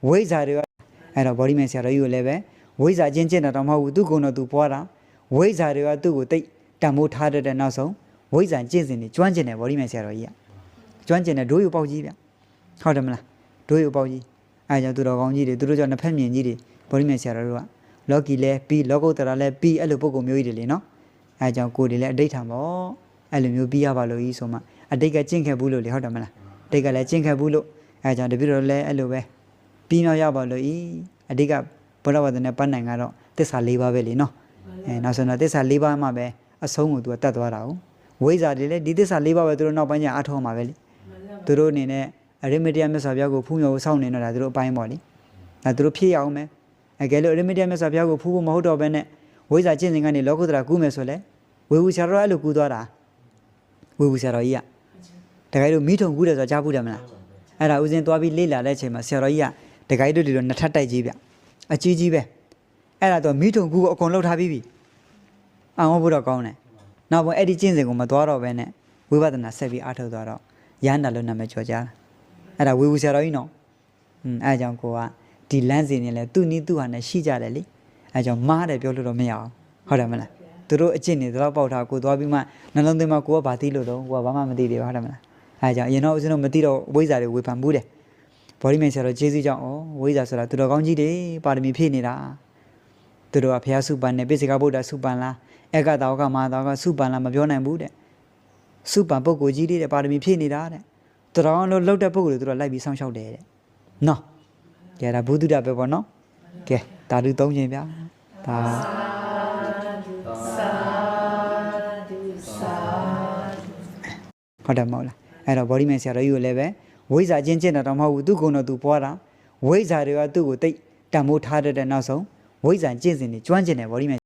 ဝိဇ္ဇာတွေအဲ့တော့ဗောဓိမဲ့ဆရာတော်ကြီးကိုလည်းပဲဝိဇ္ဇာချင်းတာတော့မဟုတ်ဘူးသူ့ကုံတော်သူပွားတာဝိဇ္ဇာတွေကသူ့ကိုတိတ်တံမိုးထားတဲ့နောက်ဆုံးဝိဇ္ဇာကျင့်စဉ်တွေကျွမ်းကျင်တယ်ဗောဓိမဲ့ဆရာတော်ကြီးကကျွမ်းကျင်တဲ့ဒိုးယူပေါက်ကြီးဗျဟုတ်တယ်မလားဒိုးယူပေါက်ကြီးအဲ့ကြောင့်သူတော်ကောင်းကြီးတွေသူတို့ကြောင့်နှစ်ဖက်မြင်ကြီးတွေဗောဓိမဲ့ဆရာတော်တို့ကလောကီလဲပြီးလောကုတ္တရာလဲပြီးအဲ့လိုပုံကုမျိုးကြီးတွေလေနော်အဲ့ကြောင့်ကိုယ်တွေလည်းအတိတ်ထံပေါ့အဲ့လိုမျိုးပြီးရပါလို့ကြီးဆိုမှအတိတ်ကကျင့်ခဲ့ဘူးလို့လေဟုတ်တယ်မလားအတိတ်ကလည်းကျင့်ခဲ့ဘူးလို့အဲ့ကြောင့်တပည့်တော်လည်းအဲ့လိုပဲပြီးမြောက်ရပါလို့ဤအတိတ်ကဘုရားဝတ္တနဲ့ပန်းနိုင်ကတော့သစ္စာ၄ပါးပဲလေနော်နောက်ဆုံးတော့သစ္စာ၄ပါးမှပဲအဆုံးကိုသူကတတ်သွားတာဟုတ်ဝိဇ္ဇာတွေလည်းဒီသစ္စာ၄ပါးပဲသူတို့နောက်ပိုင်းကျအားထုတ်မှာပဲလေသူတို့အနေနဲ့အရိမတယမြတ်စွာဘုရားကိုဖူးမြော်ဖို့စောင့်နေတော့တာသူတို့အပိုင်းပေါ့လေအဲသူတို့ဖြည့်ရအောင်မယ်အကယ်လို့အရိမတယမြတ်စွာဘုရားကိုဖူးဖို့မဟုတ်တော့ဘဲနဲ့ဝိဇ္ဇာကျင့်စဉ်ကနေလောကုတ္တရာကူးမယ်ဆိုလဲဝေဘူးဆရာတော်အဲ့လိုကူးသွားတာဝေဘူးဆရာတော်ကြီးကတခါလို့မိထုံကူးတယ်ဆိုတာကြားဘူးတယ်မလားအဲ့ဒါဦးဇင်းသွားပြီးလေ့လာတဲ့အချိန်မှာဆရာတော်ကြီးကတခါတို့ဒီလိုနှစ်ထပ်တိုက်ကြီးဗျအကြီးကြီးပဲအဲ့ဒါတော့မိထုံကူးကိုအကုန်လှုပ်ထားပြီးပြီအောင်ဖို့တော့ကောင်းတယ်နောက်ပိုင်းအဲ့ဒီကျင့်စဉ်ကိုမသွားတော့ဘဲနဲ့ဝိပဿနာဆက်ပြီးအားထုတ်သွားတော့ရဟန္တာလို့နာမည်ကျော်ကြတာအဲ့ဒါဝေဘူးဆရာတော်ကြီးနော်အဲ့ကြောင့်ကိုကဒီလမ်းစဉ်နေလဲသူ့နီးသူ့ဟာနဲ့ရှိကြတယ်လေအဲ့ကြောင့်မားတယ်ပြောလို့တော့မရအောင်ဟုတ်တယ်မလားသူတို့အကျင့်တွေတော့ပေါက်ထားကိုသွားပြီးမှနှလုံးသွင်းမှကိုကဘာသိလို့တော့ကိုကဘာမှမသိတယ်ဟုတ်တယ်မလားအဲ့ကြောင့်အရင်တော့ဦးဇင်းတို့မသိတော့ဝိဇ္ဇာတွေဝေဖန်မှုတယ်ဗောဓိမင်းဆရာတော်ကျေးဇူးကြောင့်ဝိဇ္ဇာဆိုတာသူတော်ကောင်းကြီးတွေပါရမီဖြည့်နေတာသူတို့ကဘုရားစုပန်နဲ့ပိစိကဗုဒ္ဓစုပန်လားဧကတာဝကမဟာတာဝကစုပန်လားမပြောနိုင်ဘူးတဲ့စုပန်ပုဂ္ဂိုလ်ကြီးတွေတဲ့ပါရမီဖြည့်နေတာတဲ့သူတော်ကောင်းလို့လှုပ်တဲ့ပုဂ္ဂိုလ်တွေသူတို့လိုက်ပြီးစောင့်ရှောက်တယ်တဲ့နော်ကဲဒါဘုဒ္ဓတာပဲပေါ့နော်ကဲတာဓု၃ချိန်ဗျာဒါဟုတ်တယ်မဟုတ်လားအဲ့တော့ဗောဓိမဲ့ဆရာတော်ကြီးကိုလည်းပဲဝိဇ္ဇာချင်းတာတော့မဟုတ်ဘူးသူ့ကုံတော်သူပွားတာဝိဇ္ဇာတွေကသူ့ကိုတိတ်တံမိုးထားတဲ့နောက်ဆုံးဝိဇ္ဇာကျင့်စဉ်တွေကျွမ်းကျင်တယ်ဗောဓိမဲ့